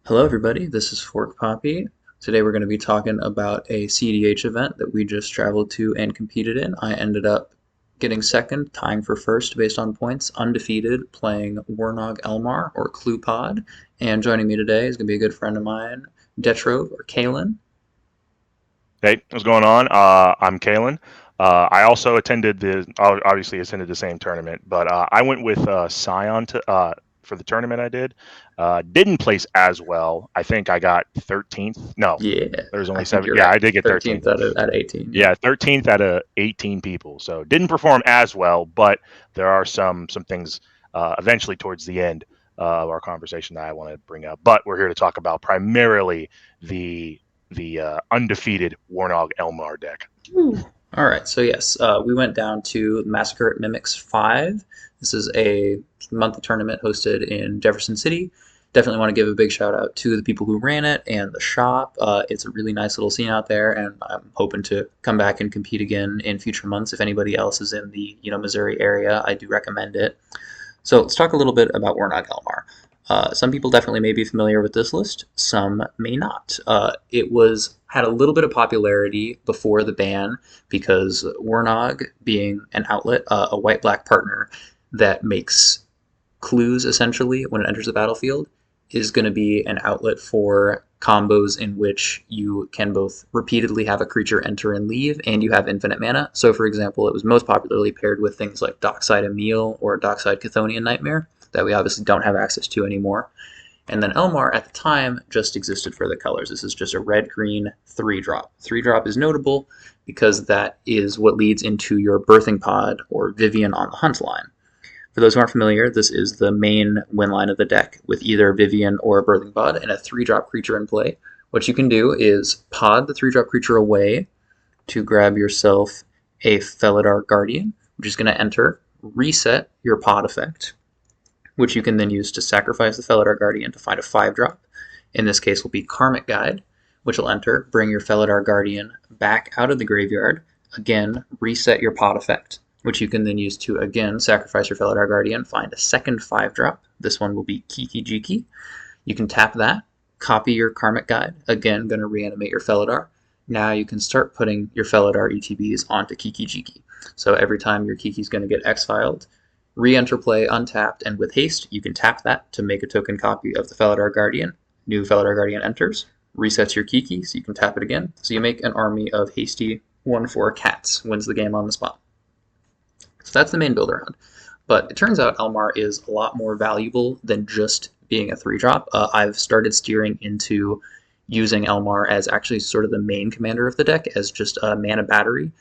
Hello, everybody. This is Fork Poppy. Today we're going to be talking about a cEDH event that we just traveled to and competed in. I ended up getting second, tying for first based on points, undefeated, playing Wernog Elmar or Cluepod. And joining me today is going to be a good friend of mine, Detrove or Calin. Hey, what's going on? I'm Calin. I also obviously attended the same tournament, but I went with Scion for the tournament I did. Didn't place as well. I think I got 13th. No, Yeah, there was I only think seven. you're Yeah, right. I did get 13th 13th. out of 18. Yeah. Yeah, 13th out of 18 people. So didn't perform as well, but there are some things eventually towards the end of our conversation that I want to bring up. But we're here to talk about primarily the the undefeated Wernog Elmar deck. Woo. All right, so yes, we went down to Massacre at Mimics 5. This is a monthly tournament hosted in Jefferson City. Definitely want to give a big shout out to the people who ran it and the shop. It's a really nice little scene out there, and I'm hoping to come back and compete again in future months. If anybody else is in the Missouri area, I do recommend it. So let's talk a little bit about Wernog Elmar. Some people definitely may be familiar with this list, some may not. It was had a little bit of popularity before the ban because Wernog, being an outlet, a white-black partner that makes clues essentially when it enters the battlefield, is going to be an outlet for combos in which you can both repeatedly have a creature enter and leave, and you have infinite mana. So, for example, it was most popularly paired with things like Dockside Emil or Dockside Chthonian Nightmare that we obviously don't have access to anymore. And then Elmar at the time just existed for the colors. This is just a red green 3-drop. 3-drop is notable because that is what leads into your Birthing Pod or Vivian on the Hunt line. For those who aren't familiar, this is the main win line of the deck with either Vivian or a Birthing Pod and a 3-drop creature in play. What you can do is pod the 3-drop creature away to grab yourself a Felidar Guardian, which is going to enter, reset your pod effect, which you can then use to sacrifice the Felidar Guardian to find a 5-drop. In this case will be Karmic Guide, which will enter, bring your Felidar Guardian back out of the graveyard, again, reset your pod effect, which you can then use to, again, sacrifice your Felidar Guardian, find a second 5-drop. This one will be Kiki Jiki. You can tap that, copy your Karmic Guide, again, going to reanimate your Felidar. Now you can start putting your Felidar ETBs onto Kiki Jiki. So every time your Kiki's going to get exiled, re-enter play untapped, and with haste, you can tap that to make a token copy of the Felidar Guardian. New Felidar Guardian enters, resets your Kiki, so you can tap it again. So you make an army of hasty 1/4 cats, wins the game on the spot. So that's the main build around. But it turns out Elmar is a lot more valuable than just being a 3-drop. I've started steering into using Elmar as actually sort of the main commander of the deck as just a mana battery.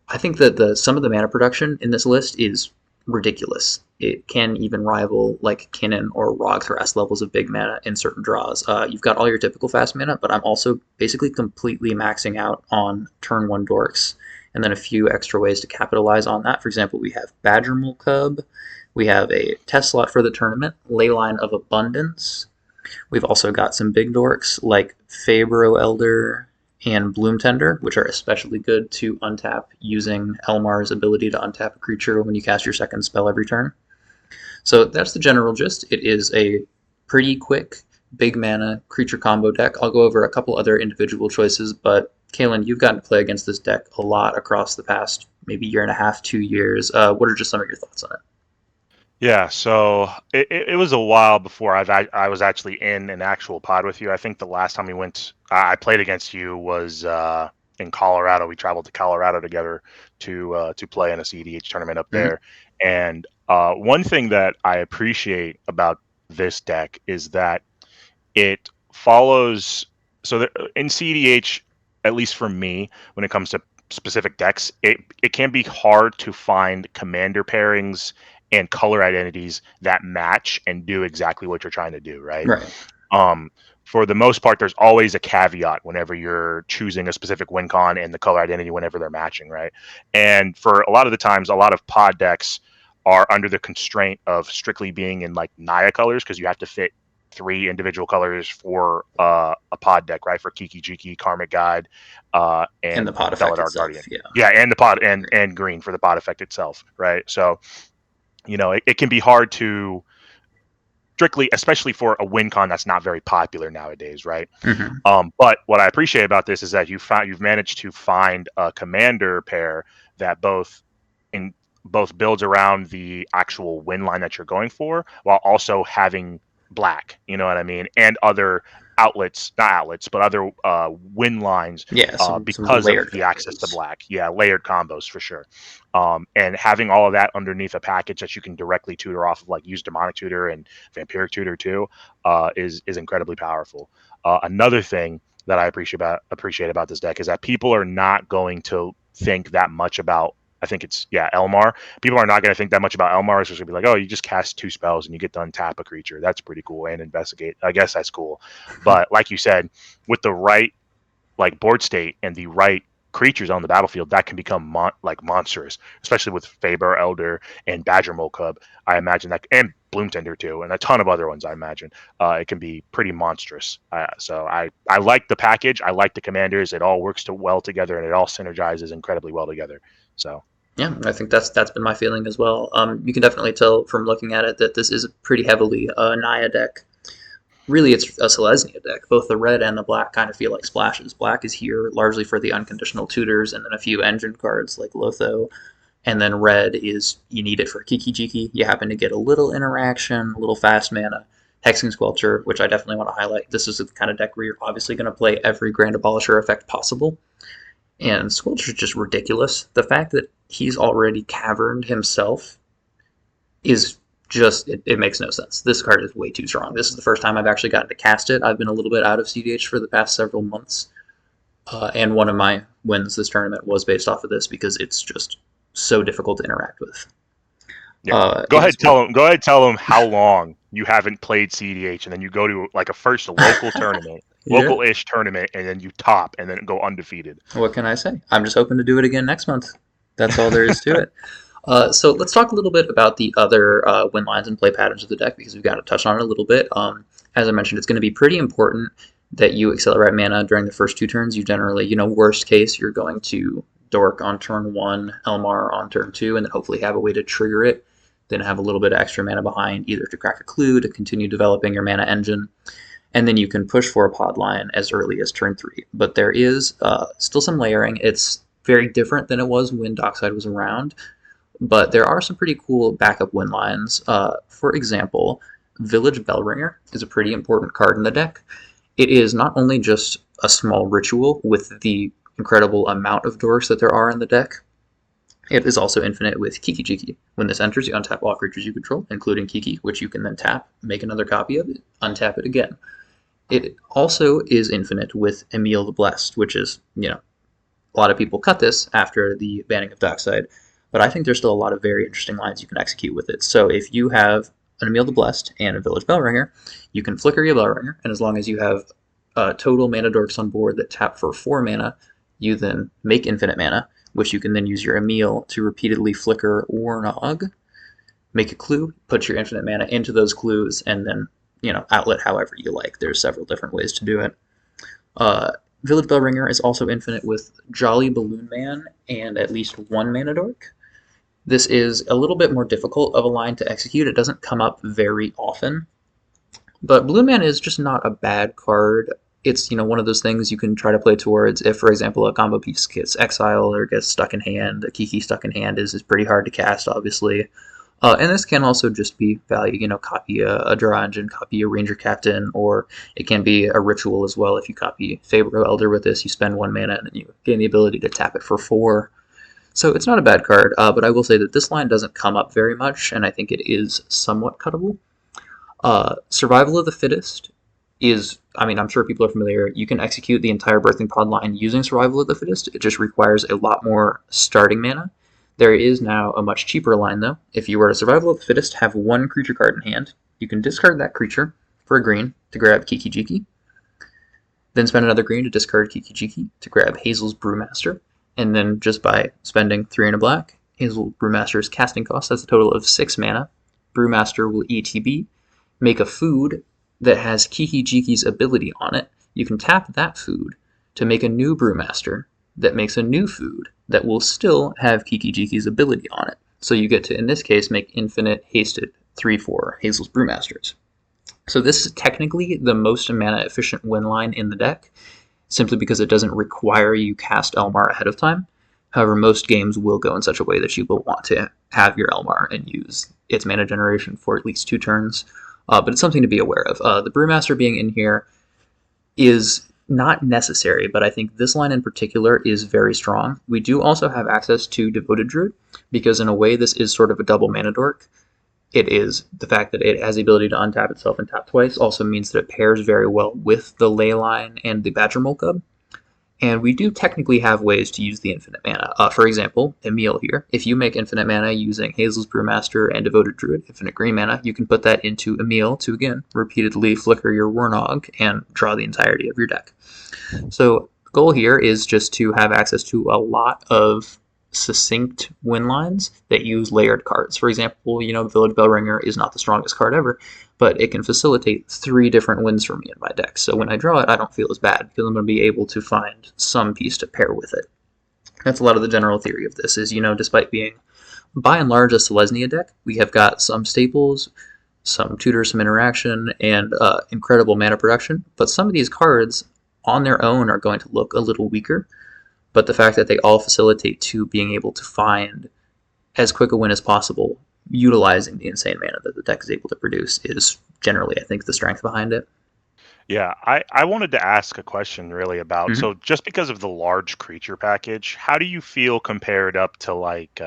I think that some of the mana production in this list is ridiculous. It can even rival like Kinnan or Rogthrast levels of big mana in certain draws. You've got all your typical fast mana, but I'm also basically completely maxing out on turn 1 dorks, and then a few extra ways to capitalize on that. For example, we have Badgermole Cub, we have a test slot for the tournament, Leyline of Abundance. We've also got some big dorks like Fabro Elder and Bloom Tender, which are especially good to untap using Elmar's ability to untap a creature when you cast your second spell every turn. So that's the general gist. It is a pretty quick, big mana creature combo deck. I'll go over a couple other individual choices, but Kalen, you've gotten to play against this deck a lot across the past maybe year and a half, 2 years. What are just some of your thoughts on it? Yeah, so it was a while before I was actually in an actual pod with you. I think the last time I played against you was in Colorado. We traveled to Colorado together to play in a cEDH tournament up Mm-hmm. there. And one thing that I appreciate about this deck is that it follows. So that in cEDH, at least for me, when it comes to specific decks, it can be hard to find commander pairings and color identities that match and do exactly what you're trying to do, right? Right. Um, for the most part, there's always a caveat whenever you're choosing a specific win con and the color identity whenever they're matching, right? And for a lot of the times, a lot of pod decks are under the constraint of strictly being in like Naya colors because you have to fit three individual colors for a pod deck, right? For Kiki Jiki, Karmic Guide, And the and pod effect Felidar itself, Guardian. yeah. Yeah, and the pod Great. and green for the pod effect itself, right? So it can be hard to strictly, especially for a win con that's not very popular nowadays, right? Hmm. But what I appreciate about this is that you've managed to find a commander pair that in both builds around the actual win line that you're going for, while also having black. You know what I mean? And other outlets, not outlets, but other win lines Yeah, some because of layered the access to combos. black. Yeah, layered combos for sure. And having all of that underneath a package that you can directly tutor off of, like use demonic tutor and vampiric tutor too, is incredibly powerful. Another thing that I appreciate about this deck is that people are not going to think that much about. I think it's Elmar. People are not going to think that much about Elmar. It's just going to be like, oh, you just cast 2 spells and you get to untap a creature. That's pretty cool. And investigate. I guess that's cool. But like you said, with the right like board state and the right creatures on the battlefield, that can become monstrous, especially with Faber Elder and Badger Mole Cub. I imagine that, and Bloomtender too, and a ton of other ones. I imagine it can be pretty monstrous. So I like the package. I like the commanders. It all works well together, and it all synergizes incredibly well together. So Yeah, I think that's been my feeling as well. You can definitely tell from looking at it that this is pretty heavily a Naya deck. Really, it's a Selesnya deck. Both the red and the black kind of feel like splashes. Black is here largely for the unconditional tutors and then a few engine cards like Lotho. And then red is you need it for Kiki Jiki. You happen to get a little interaction, a little fast mana. Hexing Squelcher, which I definitely want to highlight. This is the kind of deck where you're obviously going to play every Grand Abolisher effect possible. And Squelcher is just ridiculous. The fact that he's already caverned himself is just it makes no sense. This card is way too strong. This is the first time I've actually gotten to cast it. I've been a little bit out of cEDH for the past several months, and one of my wins this tournament was based off of this because it's just so difficult to interact with. yeah, It has Go ahead, tell them how long you haven't played cEDH, and then you go to like a first local tournament, yeah. local-ish tournament, and then you top, and then go undefeated. What can I say? I'm just hoping to do it again next month. That's all there is to it. So let's talk a little bit about the other win lines and play patterns of the deck because we've got to touch on it a little bit. As I mentioned, it's going to be pretty important that you accelerate mana during the first 2 turns. You generally, worst case, you're going to Dork on turn 1, Elmar on turn 2, and then hopefully have a way to trigger it. Then have a little bit of extra mana behind, either to crack a clue, to continue developing your mana engine. And then you can push for a pod line as early as turn 3. But there is still some layering. It's very different than it was when Dockside was around. But there are some pretty cool backup win lines. For example, Village Bellringer is a pretty important card in the deck. It is not only just a small ritual with the incredible amount of dorks that there are in the deck, it is also infinite with Kiki Jiki. When this enters, you untap all creatures you control, including Kiki, which you can then tap, make another copy of it, untap it again. It also is infinite with Emil the Blessed, which is, a lot of people cut this after the banning of Dockside, but I think there's still a lot of very interesting lines you can execute with it. So if you have an Emil the Blessed and a Village Bellringer, you can flicker your Bellringer, and as long as you have total mana dorks on board that tap for 4 mana, you then make infinite mana, which you can then use your Emil to repeatedly flicker Wernog, make a clue, put your infinite mana into those clues, and then outlet however you like. There's several different ways to do it. Village Bellringer is also infinite with Jolly Balloon Man and at least 1 mana dork. This is a little bit more difficult of a line to execute. It doesn't come up very often, but Balloon Man is just not a bad card. It's one of those things you can try to play towards if, for example, a combo piece gets exiled or gets stuck in hand. A Kiki stuck in hand is pretty hard to cast, obviously. And this can also just be value, copy a Draw Engine, copy a Ranger Captain, or it can be a ritual as well. If you copy Faber Elder with this, you spend 1 mana and then you gain the ability to tap it for 4. So it's not a bad card, but I will say that this line doesn't come up very much, and I think it is somewhat cuttable. Survival of the Fittest is, I'm sure people are familiar. You can execute the entire Birthing Pod line using Survival of the Fittest. It just requires a lot more starting mana. There is now a much cheaper line, though. If you were to Survival of the Fittest, have 1 creature card in hand, you can discard that creature for a green to grab Kiki Jiki, then spend another green to discard Kiki Jiki to grab Hazel's Brewmaster, and then just by spending 3 and a black, Hazel Brewmaster's casting cost has a total of 6 mana. Brewmaster will ETB, make a food that has Kiki Jiki's ability on it. You can tap that food to make a new Brewmaster that makes a new food that will still have Kiki Jiki's ability on it. So you get to, in this case, make infinite hasted 3/4 Hazel's Brewmasters. So this is technically the most mana efficient win line in the deck, simply because it doesn't require you cast Elmar ahead of time. However, most games will go in such a way that you will want to have your Elmar and use its mana generation for at least 2 turns. But it's something to be aware of. The Brewmaster being in here is not necessary, but I think this line in particular is very strong. We do also have access to Devoted Druid, because in a way this is sort of a double mana dork. It is the fact that it has the ability to untap itself and tap twice also means that it pairs very well with the Leyline and the Badger Molcub. And we do technically have ways to use the infinite mana. For example, Emil here. If you make infinite mana using Hazel's Brewmaster and Devoted Druid, infinite green mana, you can put that into Emil to, again, repeatedly flicker your Wernog and draw the entirety of your deck. So the goal here is just to have access to a lot of succinct win lines that use layered cards. For example, Village Bellringer is not the strongest card ever, but it can facilitate 3 different wins for me in my deck. So when I draw it, I don't feel as bad because I'm going to be able to find some piece to pair with it. That's a lot of the general theory of this is, despite being by and large a Selesnya deck, we have got some staples, some tutor, some interaction, and incredible mana production. But some of these cards on their own are going to look a little weaker. But the fact that they all facilitate to being able to find as quick a win as possible, utilizing the insane mana that the deck is able to produce, is generally, I think, the strength behind it. Yeah, I wanted to ask a question really about, Mm-hmm. so just because of the large creature package, how do you feel compared up to like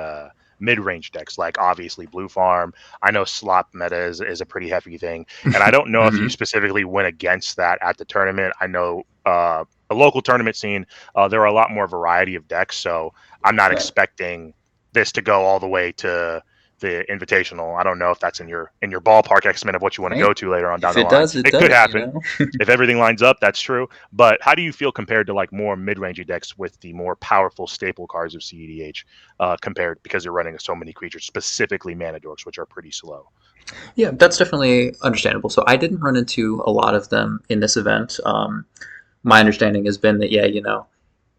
mid-range decks, like obviously Blue Farm? I know slot meta is a pretty heavy thing, and I don't know if Mm-hmm. you specifically went against that at the tournament. I know a local tournament scene, there are a lot more variety of decks, so I'm not Right. expecting this to go all the way to the invitational. I don't know if that's in your ballpark estimate of what you want to Hey, go to later on down if the it line. does, it It could does, happen if everything lines up. That's true. But how do you feel compared to like more mid-rangey decks with the more powerful staple cards of cEDH, compared because you're running so many creatures, specifically mana dorks, which are pretty slow? Yeah, that's definitely understandable. So I didn't run into a lot of them in this event. My understanding has been that, yeah,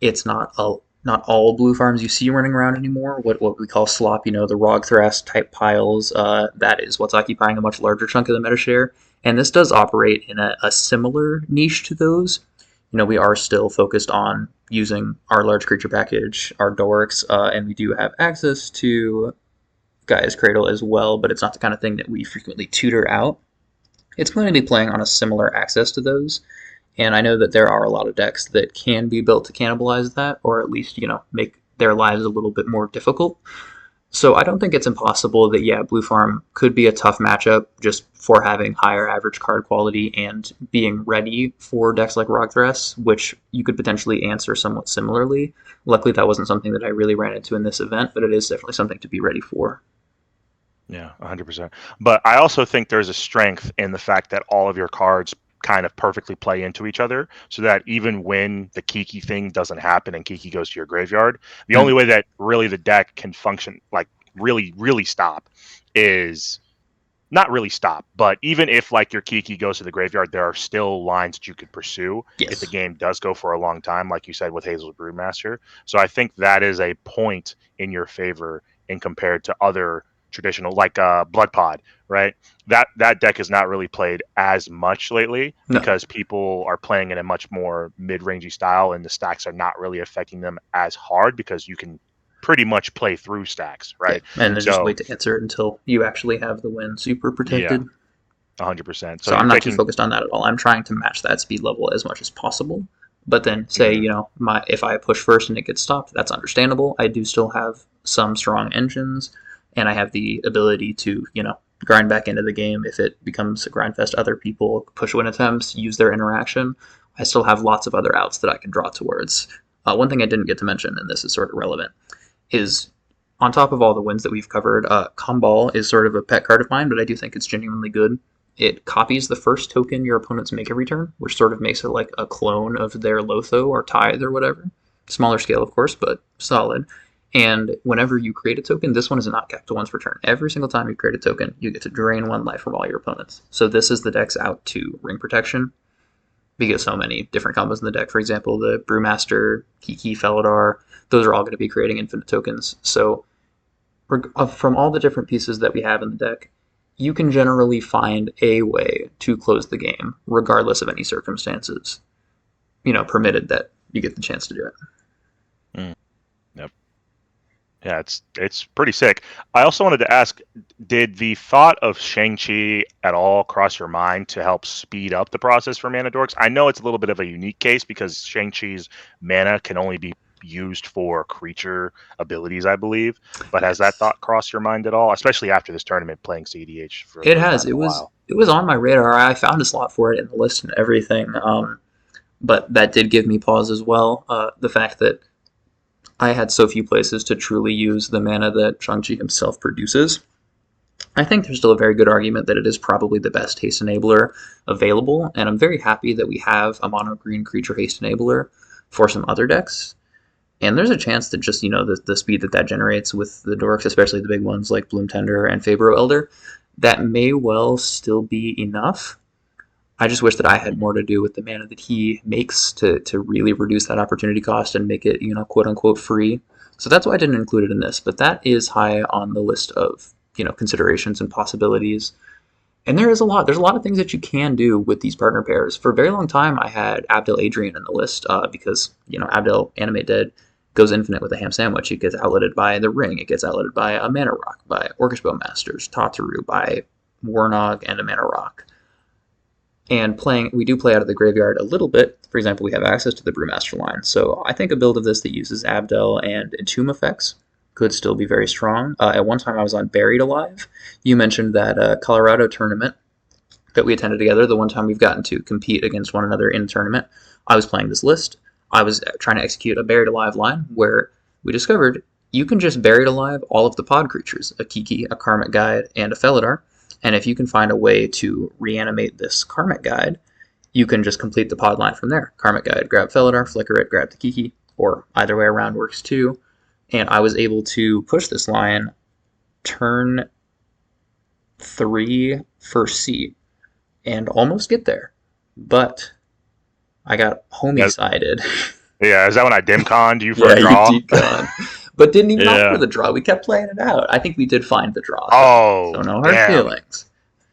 it's not all blue farms you see running around anymore. What we call slop, the Rogthras type piles, that is what's occupying a much larger chunk of the meta share. And this does operate in a similar niche to those. We are still focused on using our large creature package, our dorks, and we do have access to Gaia's Cradle as well, but it's not the kind of thing that we frequently tutor out. It's going to be playing on a similar access to those, and I know that there are a lot of decks that can be built to cannibalize that, or at least, make their lives a little bit more difficult. So I don't think it's impossible that, yeah, Blue Farm could be a tough matchup just for having higher average card quality and being ready for decks like Rogthras, which you could potentially answer somewhat similarly. Luckily, that wasn't something that I really ran into in this event, but it is definitely something to be ready for. Yeah, 100%. But I also think there's a strength in the fact that all of your cards kind of perfectly play into each other, so that even when the Kiki thing doesn't happen and Kiki goes to your graveyard, the only Mm, way that really the deck can function, like really, really stop, is not really stop, but even if like your Kiki goes to the graveyard, there are still lines that you could pursue if the yes. game does go for a long time, like you said with Hazel's Brewmaster. So I think that is a point in your favor in compared to other traditional, like Blood Pod, right? That deck is not really played as much lately No. because people are playing in a much more mid-rangey style, and the stacks are not really affecting them as hard because you can pretty much play through stacks, Yeah. right? And then just So wait to answer it until you actually have the win super yeah, protected. 100%. So So you're I'm not too taking, focused on that at all. I'm trying to match that speed level as much as possible. But then say, mhm, my if I push first and it gets stopped, that's understandable. I do still have some strong engines, and I have the ability to, grind back into the game if it becomes a grind fest. Other people push win attempts, use their interaction. I still have lots of other outs that I can draw towards. One thing I didn't get to mention, and this is sort of relevant, is on top of all the wins that we've covered, Comball is sort of a pet card of mine, but I do think it's genuinely good. It copies the first token your opponents make every turn, which sort of makes it like a clone of their Lotho or Tithe or whatever. Smaller scale, of course, but solid. And whenever you create a token, this one is not capped to once per turn. Every single time you create a token, you get to drain 1 life from all your opponents. So this is the deck's out to ring protection, because so many different combos in the deck. For example, the Brewmaster, Kiki, Felidar, those are all going to be creating infinite tokens. So from all the different pieces that we have in the deck, you can generally find a way to close the game, regardless of any circumstances, permitted that you get the chance to do it. Mm. Yep. Yeah, it's pretty sick. I also wanted to ask, did the thought of Shang-Chi at all cross your mind to help speed up the process for mana dorks? I know it's a little bit of a unique case because Shang-Chi's mana can only be used for creature abilities, I believe. But has that Yes. thought crossed your mind at all, especially after this tournament playing cEDH for the It first has. time in It a was while? it was on my radar. I found a slot for it in the list and everything. But that did give me pause as well. The fact that I had so few places to truly use the mana that Shang-Chi himself produces. I think there's still a very good argument that it is probably the best haste enabler available, and I'm very happy that we have a mono green creature haste enabler for some other decks. And there's a chance that just, the speed that generates with the dorks, especially the big ones like Bloom Tender and Fabro Elder, that may well still be enough. I just wish that I had more to do with the mana that he makes to really reduce that opportunity cost and make it, quote unquote free. So that's why I didn't include it in this, but that is high on the list of, considerations and possibilities. And there's a lot of things that you can do with these partner pairs. For a very long time, I had Abdel Adrian in the list because, Abdel Animate Dead goes infinite with a ham sandwich. It gets outletted by the Ring. It gets outletted by a Mana Rock, by Orchestra Masters, Tataru, by Wernog, and a Mana Rock. And we do play out of the graveyard a little bit. For example, we have access to the Brewmaster line. So I think a build of this that uses Abdel and Entomb effects could still be very strong. At one time, I was on Buried Alive. You mentioned that Colorado tournament that we attended together, the one time we've gotten to compete against one another in a tournament. I was playing this list. I was trying to execute a Buried Alive line where we discovered you can just Buried Alive all of the pod creatures, a Kiki, a Karmic Guide, and a Felidar. And if you can find a way to reanimate this Karmic Guide, you can just complete the pod line from there. Karmic Guide, grab Felidar, flicker it, grab the Kiki, or either way around works too. And I was able to push this line turn 3 for C and almost get there. But I got homie-sided. Yeah, is that when I dim-conned you for Yeah, a you draw? decon. But didn't even opt for Yeah. the draw. We kept playing it out. I think we did find the draw, so Oh, no hard damn. feelings.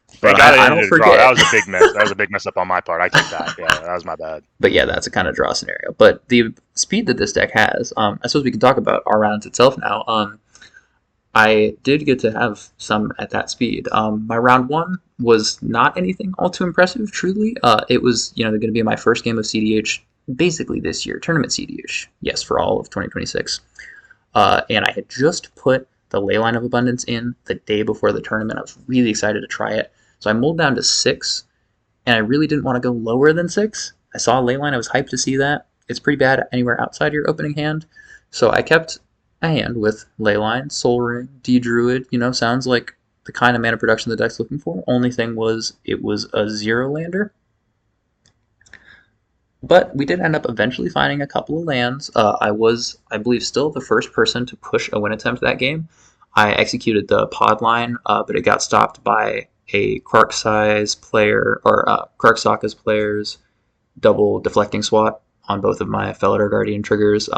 Thank But God I I ended don't a draw. That forget. was a big miss. That was a big mess up on my part. I take that. Yeah, that was my bad. But yeah, that's a kind of draw scenario. But the speed that this deck has, I suppose we can talk about our rounds itself now. I did get to have some at that speed. My round one was not anything all too impressive, truly. It was, going to be my first game of cEDH basically this year, tournament cEDH, yes, for all of 2026. And I had just put the Leyline of Abundance in the day before the tournament. I was really excited to try it. So I mulled down to 6, and I really didn't want to go lower than 6. I saw Leyline, I was hyped to see that. It's pretty bad anywhere outside your opening hand. So I kept a hand with Leyline, Soul Ring, D-Druid, sounds like the kind of mana production the deck's looking for. Only thing was, it was a 0-lander. But we did end up eventually finding a couple of lands. I was, I believe, still the first person to push a win attempt that game. I executed the pod line, but it got stopped by a Krark-size player, or Krark-Saka's players, double deflecting swat on both of my Felidar Guardian triggers.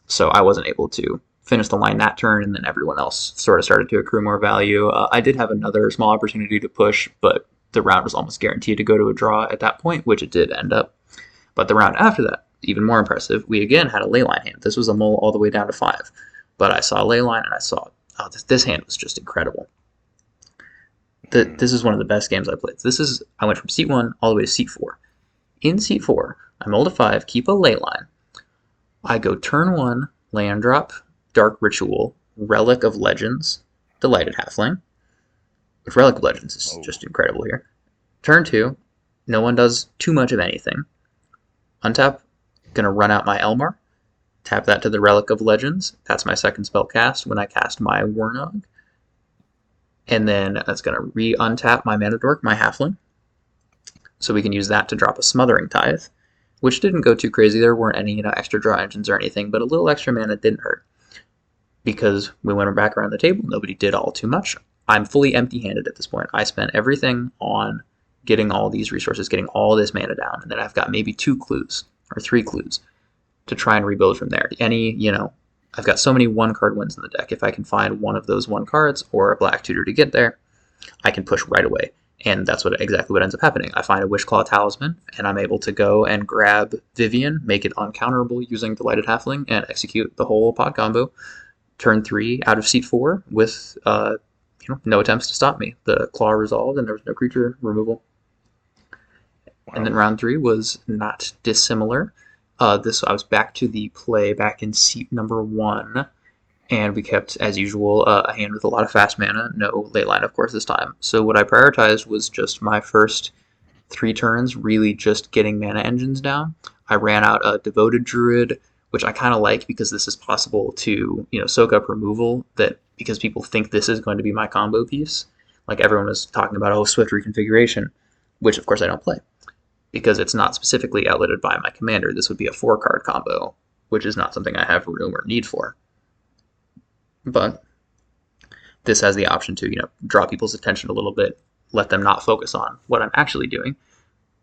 So I wasn't able to finish the line that turn, and then everyone else sort of started to accrue more value. I did have another small opportunity to push, but the round was almost guaranteed to go to a draw at that point, which it did end up. But the round after that, even more impressive, we again had a Leyline hand. This was a mull all the way down to 5. But I saw Leyline, and I saw, this hand was just incredible. This is one of the best games I played. I went from seat 1 all the way to seat 4. In seat 4, I mulled a 5, keep a Leyline. I go turn 1, land drop, Dark Ritual, Relic of Legends, Delighted Halfling. Which Relic of Legends is just incredible here. Turn 2, no one does too much of anything. Untap, gonna run out my Elmar, tap that to the Relic of Legends. That's my second spell cast when I cast my Wernog. And then that's gonna re-untap my Mana Dork, my Halfling. So we can use that to drop a Smothering Tithe, which didn't go too crazy. There weren't any extra draw engines or anything, but a little extra mana didn't hurt. Because we went back around the table, nobody did all too much. I'm fully empty-handed at this point. I spent everything on getting all these resources, getting all this mana down, and then I've got maybe 2 clues or 3 clues to try and rebuild from there. I've got so many 1-card wins in the deck. If I can find one of those 1 cards or a black tutor to get there, I can push right away. And that's exactly what ends up happening. I find a Wishclaw Talisman, and I'm able to go and grab Vivian, make it uncounterable using Delighted Halfling, and execute the whole pod combo. Turn 3 out of seat 4 with no attempts to stop me. The claw resolved, and there was no creature removal. And then Wow. round 3 was not dissimilar. I was back to the play back in seat number 1, and we kept, as usual, a hand with a lot of fast mana. No late line, of course, this time. So what I prioritized was just my first 3 turns, really just getting mana engines down. I ran out a Devoted Druid, which I kind of like because this is possible to soak up removal, that because people think this is going to be my combo piece. Like everyone was talking about, Swift Reconfiguration, which of course I don't play because it's not specifically outletted by my commander. This would be a 4-card combo, which is not something I have room or need for. But this has the option to, draw people's attention a little bit, let them not focus on what I'm actually doing.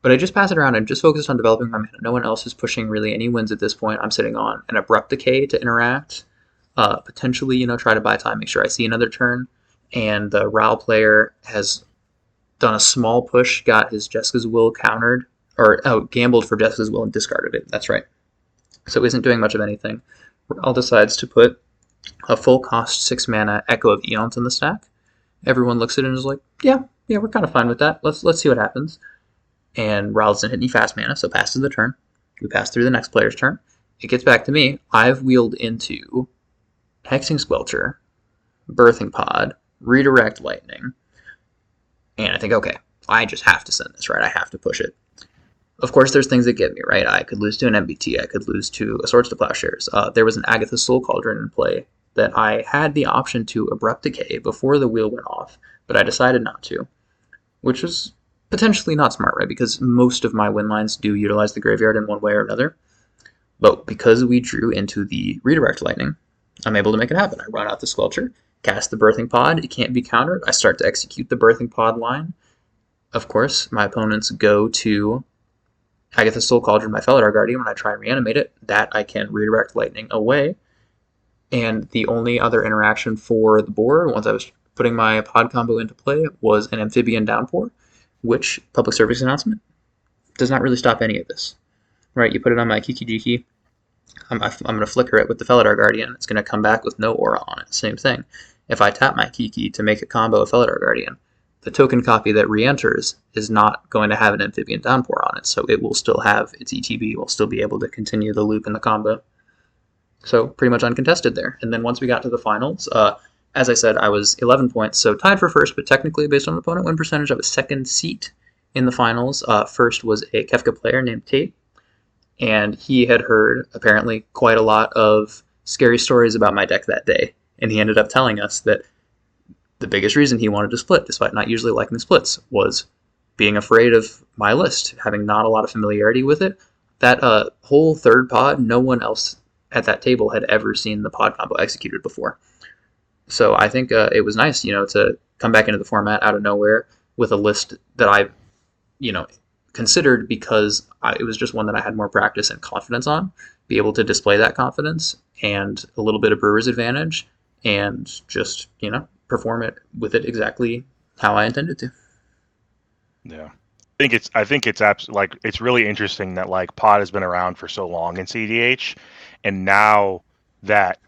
But I just pass it around and just focused on developing my mana. No one else is pushing really any wins at this point. I'm sitting on an Abrupt Decay to interact, potentially, try to buy time, make sure I see another turn. And the Ral player has done a small push, got his Jessica's Will countered, gambled for Jessica's Will and discarded it. That's right. So isn't doing much of anything. Ral decides to put a full cost 6 mana Echo of Eons in the stack. Everyone looks at it and is like, yeah, we're kind of fine with that. Let's see what happens. And Ral doesn't hit any fast mana, so passes the turn. We pass through the next player's turn. It gets back to me. I've wheeled into Hexing Squelcher, Birthing Pod, Redirect Lightning, and I think, okay, I just have to send this, right? I have to push it. Of course, there's things that get me, right? I could lose to an MBT. I could lose to a Swords to Plowshares. There was an Agatha's Soul Cauldron in play that I had the option to Abrupt Decay before the wheel went off, but I decided not to, which was potentially not smart, right? Because most of my win lines do utilize the graveyard in one way or another. But because we drew into the Redirect Lightning, I'm able to make it happen. I run out the Squelcher, cast the Birthing Pod. It can't be countered. I start to execute the Birthing Pod line. Of course, my opponents go to Agatha's Soul Cauldron, my Felidar Guardian. When I try and reanimate it, that I can Redirect Lightning away. And the only other interaction for the board, once I was putting my pod combo into play, was an Amphibian Downpour, which, public service announcement, does not really stop any of this. Right, you put it on my Kiki Jiki, I'm going to flicker it with the Felidar Guardian. It's going to come back with no aura on it. Same thing. If I tap my Kiki to make a combo of Felidar Guardian, the token copy that re-enters is not going to have an Amphibian Downpour on it, so it will still have its ETB, will still be able to continue the loop in the combo. So pretty much uncontested there. And then once we got to the finals, as I said, I was 11 points, so tied for first, but technically based on opponent win percentage, I was second seat in the finals. First was a Kefka player named Tate, and he had heard apparently quite a lot of scary stories about my deck that day, and he ended up telling us that the biggest reason he wanted to split, despite not usually liking splits, was being afraid of my list, having not a lot of familiarity with it. That whole third pod, no one else at that table had ever seen the pod combo executed before. So I think it was nice, to come back into the format out of nowhere with a list that I, considered because it was just one that I had more practice and confidence on, be able to display that confidence and a little bit of brewer's advantage and just, perform it with it exactly how I intended to. Yeah. It's really interesting that pod has been around for so long in cEDH, and now that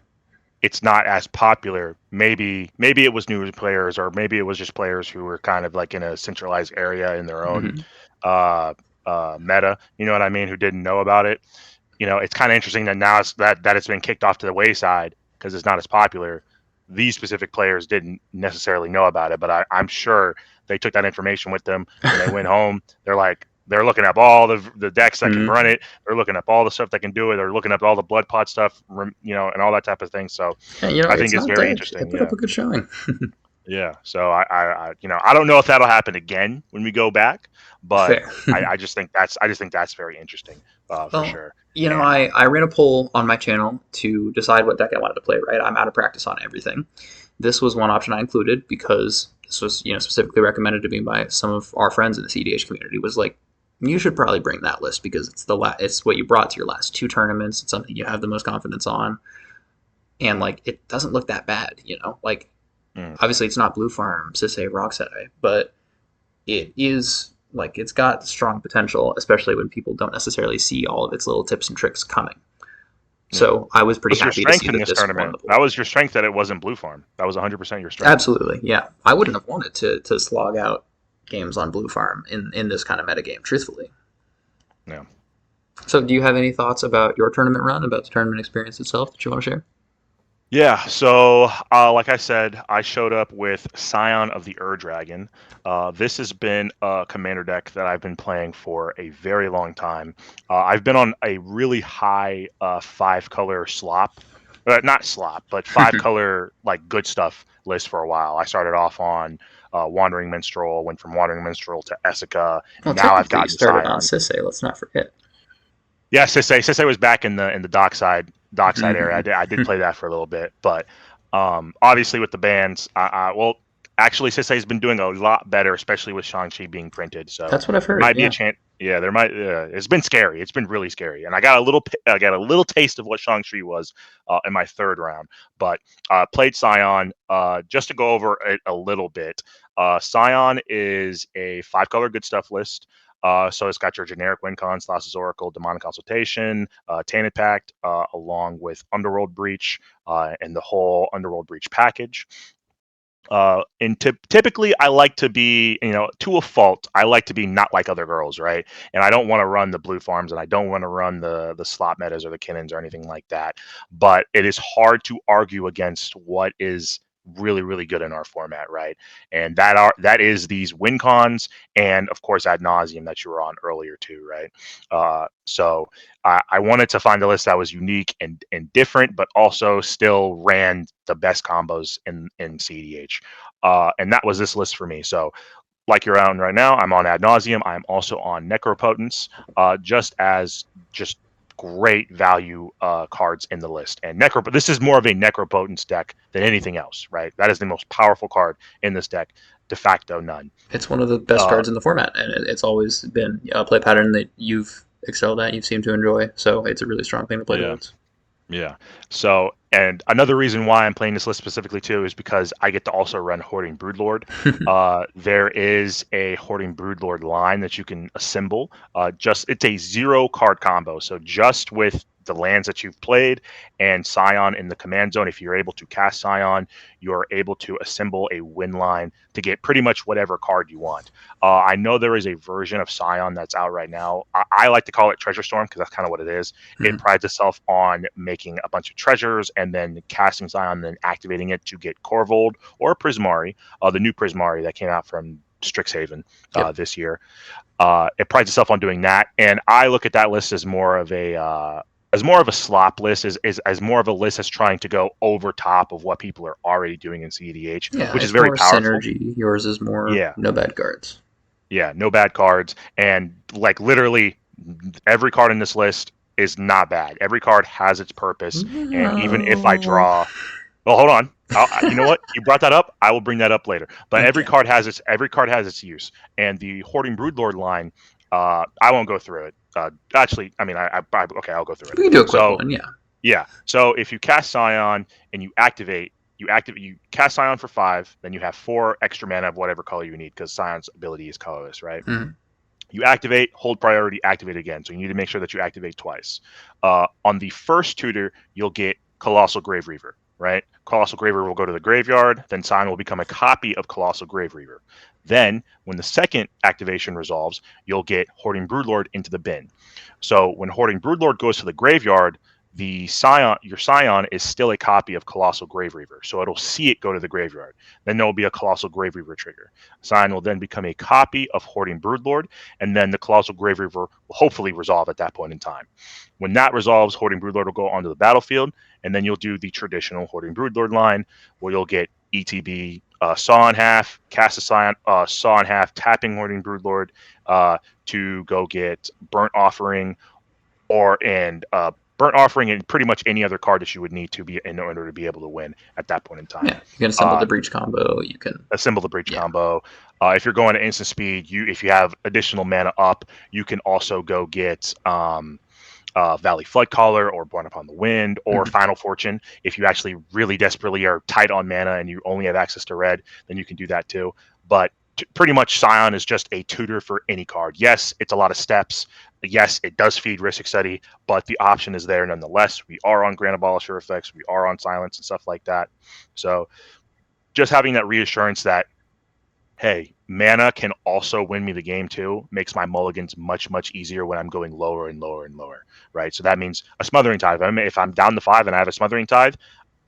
it's not as popular, maybe it was newer players, or maybe it was just players who were kind of in a centralized area in their own meta, you know what I mean, who didn't know about it. It's kind of interesting that now that it's been kicked off to the wayside because it's not as popular. These specific players didn't necessarily know about it, but I'm sure they took that information with them when they went home. They're looking up all the decks that can run it. They're looking up all the stuff that can do it. They're looking up all the blood pod stuff, and all that type of thing. So yeah, I think it's very interesting. It put up a good showing. Yeah. So I don't know if that'll happen again when we go back, but I just think that's very interesting for sure. I ran a poll on my channel to decide what deck I wanted to play, right? I'm out of practice on everything. This was one option I included because this was, specifically recommended to me by some of our friends in the cEDH community, was like, you should probably bring that list because it's what you brought to your last 2 tournaments. It's something you have the most confidence on. And it doesn't look that bad, Mm. Obviously, it's not Blue Farm, Sisay, Roxette, but it is like it's got strong potential, especially when people don't necessarily see all of its little tips and tricks coming. Yeah. So I was pretty Was your happy to see strength in that this this won tournament? the board. That was your strength that it wasn't Blue Farm. That was 100% your strength. Absolutely, yeah. I wouldn't have wanted to slog out games on Blue Farm in this kind of metagame, truthfully. Yeah. So, do you have any thoughts about your tournament run, about the tournament experience itself that you want to share? Yeah, so like I said, I showed up with Scion of the Ur-Dragon. This has been a commander deck that I've been playing for a very long time. I've been on a really high 5-color slop, not slop, but 5-color like good stuff list for a while. I started off on Wandering Minstrel, went from Wandering Minstrel to Essica, Well, and now I've technically, you gotten started on Scion. Sisay. Let's not forget. Yeah, Sisse was back in the dockside area. I did play that for a little bit, but obviously with the bans, well, actually Sisse has been doing a lot better, especially with Shang-Chi being printed. So That's what I've there heard. might be a Yeah, chance. Yeah, there might. It's been scary. It's been really scary, and I got a little taste of what Shang-Chi was in my third round. But played Scion just to go over it a little bit. Scion is a 5-color good stuff list. So it's got your generic win cons, Thassa's Oracle, Demonic Consultation, Tainted Pact, along with Underworld Breach and the whole Underworld Breach package. And typically, I like to be, to a fault, I like to be not like other girls, right? And I don't want to run the blue farms, and I don't want to run the slot metas or the Kinnons or anything like that. But it is hard to argue against what is really really good in our format, right? And that is these win cons, and of course ad nauseum that you were on earlier too, right? So I wanted to find a list that was unique and different, but also still ran the best combos in cEDH. And that was this list for me. So, like you're on right now, I'm on Ad Nauseum. I'm also on Necropotence, just great value cards in the list. And this is more of a Necropotence deck than anything else, right? That is the most powerful card in this deck, de facto none. it's one of the best Uh, cards in the format, and it's always been a play pattern that you've excelled at, you've seemed to enjoy. So it's a really strong thing to play yeah. towards. Yeah. So, and another reason why I'm playing this list specifically too is because I get to also run Hoarding Broodlord. There is a Hoarding Broodlord line that you can assemble. It's a 0-card combo. So just with the lands that you've played and Scion in the command zone, if you're able to cast Scion, you're able to assemble a win line to get pretty much whatever card you want. I know there is a version of Scion that's out right now. I like to call it Treasure Storm because that's kind of what it is. It prides itself on making a bunch of treasures and then casting Scion and then activating it to get Corvold or Prismari, the new Prismari that came out from Strixhaven Yep. this year. It prides itself on doing that, and I look at that list as more of a slop list, as more of a list that's trying to go over top of what people are already doing in cEDH, Yeah, which is it's very more powerful. synergy. Yours is more Yeah, no bad cards. yeah, no bad cards, and like literally every card in this list is not bad. Every card has its purpose, and even if I No. draw, well, hold on. You know what? You brought that up. I will bring that up later. But Okay. every card has its use, and the Hoarding Broodlord line. I won't go through it. Actually, I mean, okay, I'll go through it. We can do a quick So one, yeah. yeah. So if you cast Scion and you cast Scion for 5, then you have 4 extra mana of whatever color you need because Scion's ability is colorless, right? Mhm. You activate, hold priority, activate again. So you need to make sure that you activate twice. On the first tutor, you'll get Colossal Grave Reaver, right? Colossal Grave Reaver will go to the graveyard, then Scion will become a copy of Colossal Grave Reaver. Then, when the second activation resolves, you'll get Hoarding Broodlord into the bin. So when Hoarding Broodlord goes to the graveyard, your Scion is still a copy of Colossal Grave Reaver, so it'll see it go to the graveyard. Then there will be a Colossal Grave Reaver trigger. Scion will then become a copy of Hoarding Broodlord, and then the Colossal Grave Reaver will hopefully resolve at that point in time. When that resolves, Hoarding Broodlord will go onto the battlefield, and then you'll do the traditional Hoarding Broodlord line, where you'll get ETB, Saw in half, cast a Saw in half, tapping Hoarding Broodlord to go get Burnt Offering, Burnt Offering and pretty much any other card that you would need to be in order to be able to win at that point in time. Yeah, you can assemble the breach combo. You can, Assemble the breach yeah. combo. If you're going to instant speed, if you have additional mana up, you can also go get Valley Flood Caller or Born Upon the Wind or Final Fortune. If you actually really desperately are tight on mana and you only have access to red, then you can do that too. But pretty much Scion is just a tutor for any card. Yes, it's a lot of steps. Yes, it does feed Ristic Study, but the option is there nonetheless. We are on Grand Abolisher effects. We are on Silence and stuff like that. So just having that reassurance that, hey, mana can also win me the game too, makes my mulligans much, much easier when I'm going lower and lower and lower, right? So that means a Smothering Tithe. If I'm down to 5 and I have a Smothering Tithe,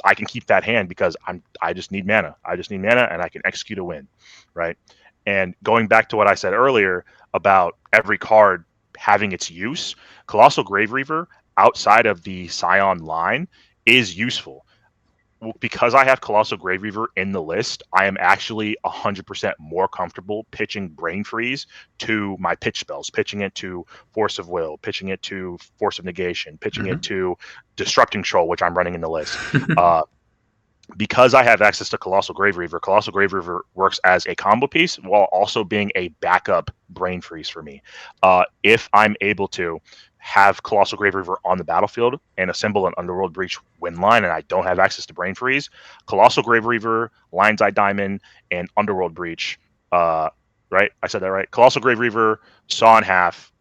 I can keep that hand because I just need mana. I just need mana and I can execute a win, right? And going back to what I said earlier about every card having its use, Colossal Grave Reaver outside of the Scion line is useful. Because I have Colossal Grave Reaver in the list, I am actually 100% more comfortable pitching Brain Freeze to my pitch spells, pitching it to Force of Will, pitching it to Force of Negation, pitching it to Disrupting Troll, which I'm running in the list. Because I have access to Colossal Grave Reaver works as a combo piece while also being a backup Brain Freeze for me. If I'm able to have Colossal Grave Reaver on the battlefield and assemble an Underworld Breach win line and I don't have access to Brain Freeze, Colossal Grave Reaver, Lion's Eye Diamond, and Underworld Breach, right? I said that right. Colossal Grave Reaver, Saw in Half,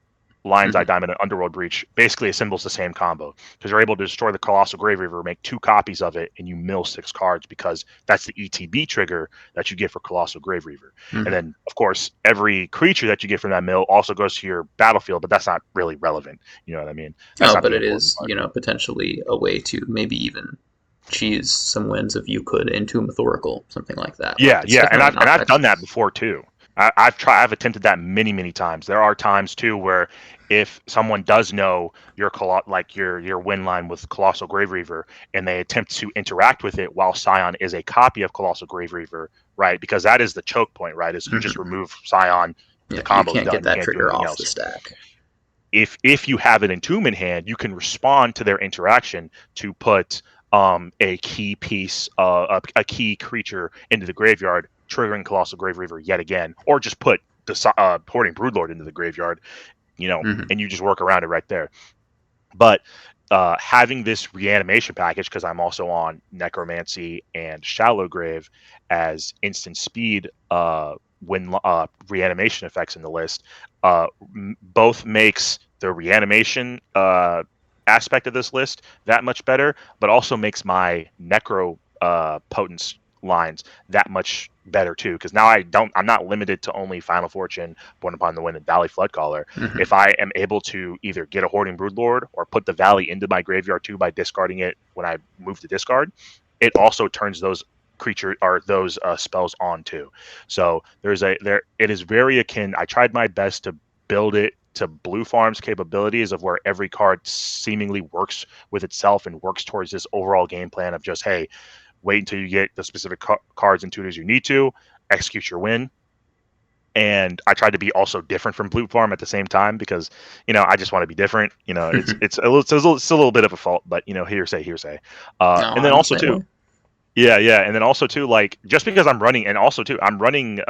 Lion's Eye Diamond, and Underworld Breach basically assembles the same combo because you're able to destroy the Colossal Grave Reaver, make 2 copies of it, and you mill 6 cards because that's the ETB trigger that you get for Colossal Grave Reaver. And then, of course, every creature that you get from that mill also goes to your battlefield, but that's not really relevant. You know what I mean? That's not but the it important is, part. potentially a way to maybe even cheese some wins if you could into Mythorical, something like that. Like, Yeah, it's yeah, and definitely not I've that. done that before too. I've attempted that many times. There are times too where if someone does know your win line with Colossal Grave Reaver and they attempt to interact with it while Scion is a copy of Colossal Grave Reaver, right? Because that is the choke point, right? Is you just remove Scion, Yeah, the you combo's can't get done. You that can't do trigger anything off the else. stack. If you have an Entomb in hand, you can respond to their interaction to put a key piece, a key creature into the graveyard, triggering Colossal Grave Reaver yet again, or just put the Hoarding Broodlord into the graveyard, and you just work around it right there. But having this reanimation package, because I'm also on Necromancy and Shallow Grave as instant speed when reanimation effects in the list, both makes the reanimation aspect of this list that much better, but also makes my Necro potence lines that much better too. Because now I'm not limited to only Final Fortune, Born Upon the Wind, and Valley Floodcaller. If I am able to either get a Hoarding Broodlord or put the Valley into my graveyard too by discarding it when I move to discard, it also turns those spells on too. So it is very akin. I tried my best to build it to Blue Farm's capabilities of where every card seemingly works with itself and works towards this overall game plan of just, hey, wait until you get the specific cards and tutors you need to execute your win. And I tried to be also different from Blue Farm at the same time because, I just want to be different. It's a little bit of a fault, but hearsay. No, And then I'm the also same too, way. yeah, and then also too, like just because I'm running, and also too, I'm running,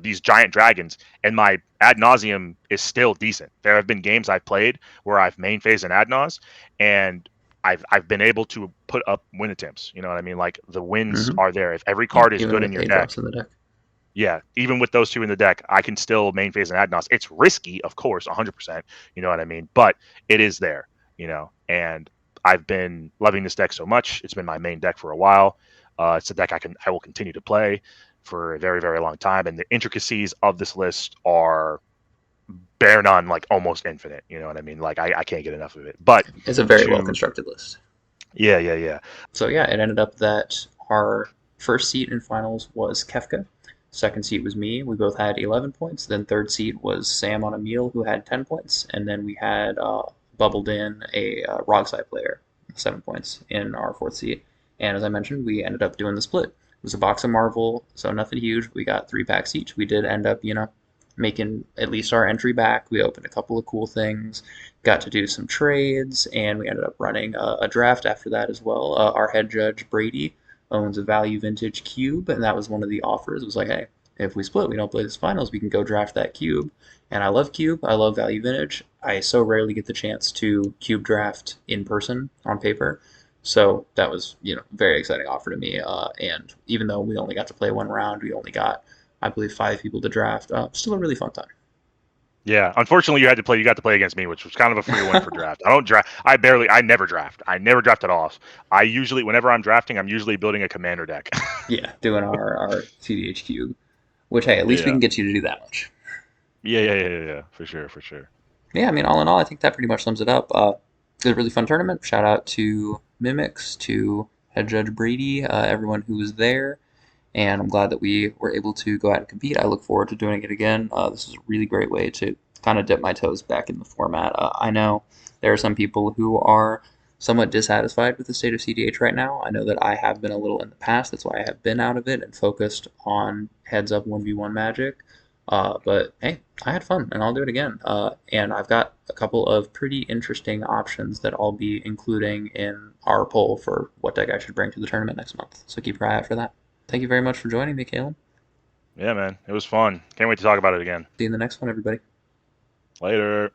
these giant dragons, and my ad nauseum is still decent. There have been games I've played where I've main phase and ad naus, and I've been able to put up win attempts. You know what I mean? Like the wins are there. If every Yeah, card is even good in with your A drops deck, in the deck. yeah, even with those 2 in the deck, I can still main phase and Adnos. It's risky, of course, 100%. You know what I mean? But it is there, and I've been loving this deck so much. It's been my main deck for a while. It's a deck I will continue to play for a very, very long time. And the intricacies of this list are bare none, like almost infinite. You know what I mean? Like I can't get enough of it. But It's a very well to, constructed list. yeah. So yeah, it ended up that our first seat in finals was Kefka. Second seat was me. We both had 11 points. Then third seat was Sam on Emil, who had 10 points. And then we had bubbled in a Rogsai player, 7 points in our fourth seat. And as I mentioned, we ended up doing the split. It was a box of Marvel, so nothing huge. We got 3 packs each. We did end up, making at least our entry back. We opened a couple of cool things, got to do some trades, and we ended up running a draft after that as well. Our head judge, Brady, owns a Value Vintage Cube, and that was one of the offers. It was like, hey, if we split, we don't play this finals, we can go draft that cube. And I love cube. I love value vintage. I so rarely get the chance to cube draft in person on paper. So that was, very exciting offer to me. And even though we only got to play one round, we only got, I believe, 5 people to draft. Still a really fun time. Yeah, unfortunately, you got to play against me, which was kind of a free win for draft. I don't draft. I never draft. I never draft at all. I usually, whenever I'm drafting, I'm usually building a commander deck. Yeah, doing our cEDH cube, which, hey, at least we Yeah, can get you to do that much. yeah, for sure, for sure. Yeah, I mean, all in all, I think that pretty much sums it up. It was a really fun tournament. Shout out to Mimics, to Head Judge Brady, everyone who was there, and I'm glad that we were able to go out and compete. I look forward to doing it again. This is a really great way to kind of dip my toes back in the format. I know there are some people who are somewhat dissatisfied with the state of cEDH right now. I know that I have been a little in the past. That's why I have been out of it and focused on heads up 1v1 Magic. But hey, I had fun and I'll do it again. And I've got a couple of pretty interesting options that I'll be including in our poll for what deck I should bring to the tournament next month. So keep your eye out for that. Thank you very much for joining me, Calin. Yeah, man, it was fun. Can't wait to talk about it again. See you in the next one, everybody. Later.